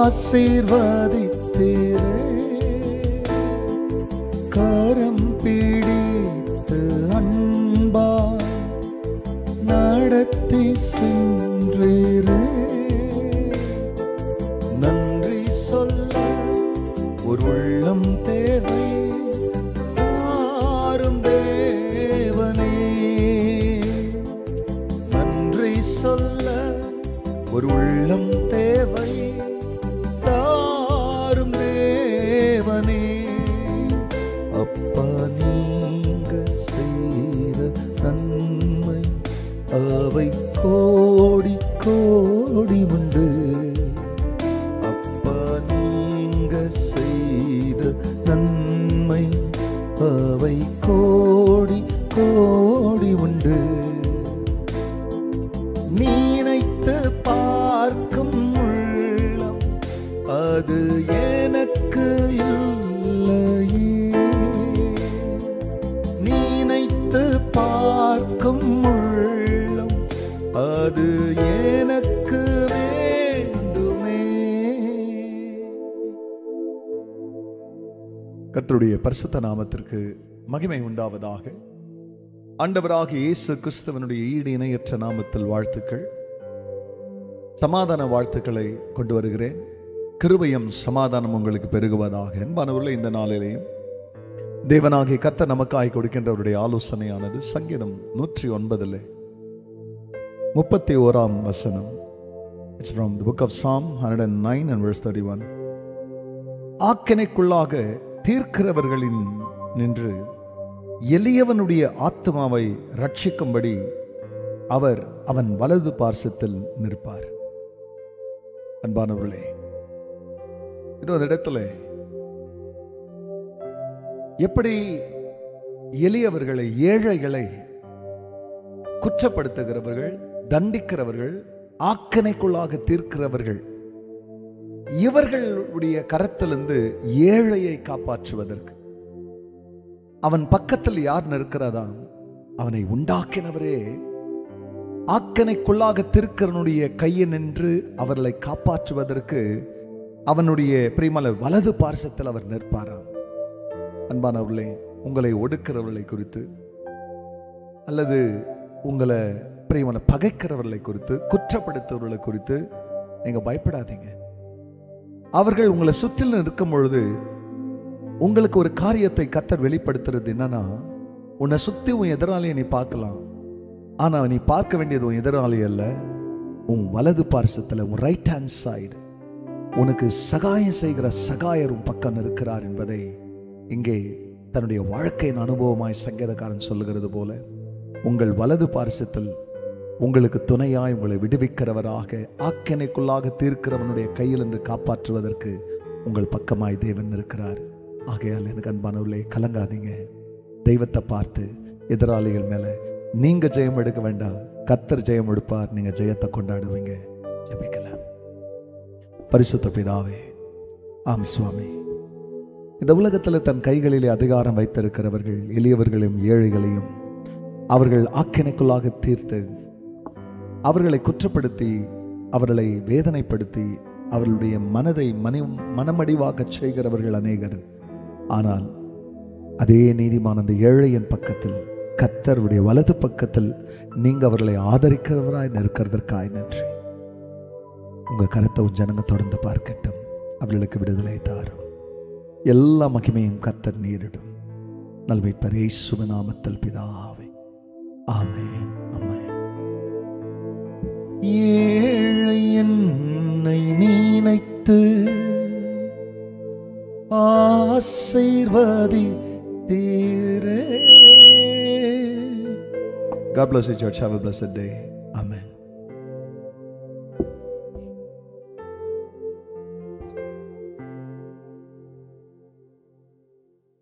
ஆசீர்வதித்தீரே. கரம் பிடித்து அன்பா நடத்தி சென்றீரே. நன்றி சொல்ல ஒரு உள்ளம் தேவை, யாரும் தேவனே. நன்றி சொல்ல ஒரு உள்ளம் தேவை, தாரும் தேவனே. அப்பா நீங்க செய்த நன்மை அவை கோடி கோடி உண்டு. அப்பா நீங்க செய்த நன்மை அவை கோடி கோடி உண்டு. நினைத்து பார்க்கும் உள்ளம் அது எனக்கு இல்லையே. நினைத்து பார்க்கும் உள்ளம் அது எனக்கு வேண்டுமே. கர்த்தருடைய பரிசுத்த நாமத்திற்கு மகிமை உண்டாவதாக. ஆண்டவராகிய இயேசு கிறிஸ்துவனுடைய ஈடு இணையற்ற நாமத்தில் வாழ்த்துக்கள், சமாதான வாழ்த்துக்களை கொண்டு வருகிறேன். கிருபையும் சமாதானம் உங்களுக்கு பெருகுவதாக. அன்பானவர்களே, இந்த நாளிலேயும் தேவனாகிய கர்த்தர் நமக்காய் கொடுக்கின்றவருடைய ஆலோசனையானது சங்கீதம் 109 31 It's from the book of Psalm 109 and verse 31. ஆக்கினைக்குள்ளாக தீர்க்கிறவர்களின் நின்று எளியவனுடைய ஆத்மாவை ரட்சிக்கும்படி அவர் அவன் வலது பார்சத்தில் நிற்பார். அன்பானவர்களே, இது ஒரு இடத்துல எப்படி எளியவர்களை, ஏழைகளை குற்றப்படுத்துகிறவர்கள், தண்டிக்கிறவர்கள், ஆக்கினைக்குள்ளாக தீர்க்கிறவர்கள், இவர்களுடைய கரத்திலிருந்து ஏழையை காப்பாற்றுவதற்கு அவன் பக்கத்தில் யார் நிற்கிறதா? அவனை உண்டாக்கினவரே ஆக்கினைக்குள்ளாக தீர்க்கிறவனுடைய கையை நின்று அவர்களை காப்பாற்றுவதற்கு அவனுடைய பிரியமான வலது பார்சத்தில் அவர் நிற்பாராம். அன்பானவர்களே, உங்களை ஒடுக்கிறவர்களை குறித்து அல்லது உங்களை பிரியமான பகைக்கிறவர்களை குறித்து, குற்றப்படுத்துவர்களை குறித்து நீங்க பயப்படாதீங்க. அவர்கள் உங்களை சுற்றிலும் இருக்கும் பொழுது உங்களுக்கு ஒரு காரியத்தை கர்த்தர் வெளிப்படுத்துறது என்னன்னா, உன்னை சுத்தி உன் எதிராளியை நீ பார்க்கலாம், ஆனா நீ பார்க்க வேண்டியது உன் எதிராளி அல்ல, உன் வலது பார்சத்துல, உன் ரைட் ஹேண்ட் சைடு உனக்கு சகாயம் செய்கிற சகாயர் உன் பக்கம் இருக்கிறார் என்பதை இங்கே தன்னுடைய வாழ்க்கையின் அனுபவமாய் சங்கீதக்காரன் சொல்லுகிறது போல, உங்கள் வலது பார்சத்தில் உங்களுக்கு துணையாய் உங்களை விடுவிக்கிறவராக, ஆக்கினைக்குள்ளாக தீர்க்கிறவனுடைய கையிலிருந்து காப்பாற்றுவதற்கு உங்கள் பக்கமாய் தேவன் இருக்கிறார். ஆகையால் எனக்கு அன்பானவர்களே, கலங்காதீங்க. தெய்வத்தை பார்த்து எதிராளிகள் மேல நீங்க ஜெயம் எடுக்க வேண்டாம், கர்த்தர் ஜெயம் எடுப்பார். நீங்க ஜெயத்தை கொண்டாடுவீங்க. ஜெபிக்கலாம். பரிசுத்த பிதாவே, ஆம் சுவாமி, இந்த உலகத்தில் தன் கைகளிலே அதிகாரம் வைத்திருக்கிறவர்கள், எளியவர்களையும் ஏழைகளையும் அவர்கள் ஆக்கினைக்குள்ளாக தீர்த்து, அவர்களை குற்றப்படுத்தி, அவர்களை வேதனைப்படுத்தி, அவர்களுடைய மனதை மனமடிவாக செய்கிறவர்கள் அநேகர். ஆனால் அதே நீதிமான அந்த ஏழையின் பக்கத்தில், கர்த்தருடைய வலது பக்கத்தில் நீங்க அவர்களை ஆதரிக்கிறவராய் நிற்கிறதற்காய் நன்றி. உங்க கரத்தை உன் ஜனங்க தொடர்ந்து பார்க்கட்டும். அவர்களுக்கு விடுதலை தாரும். எல்லா மகிமையும் கர்த்தர் நீரிடும். நல்மீட்பர் இயேசுவின் நாமத்தில் பிதாவே, ஆமென், ஆமென். ஏழை என்னை நினைத்து ஆசீர்வதித்தீரே. God bless you, church. Have a blessed day. Amen.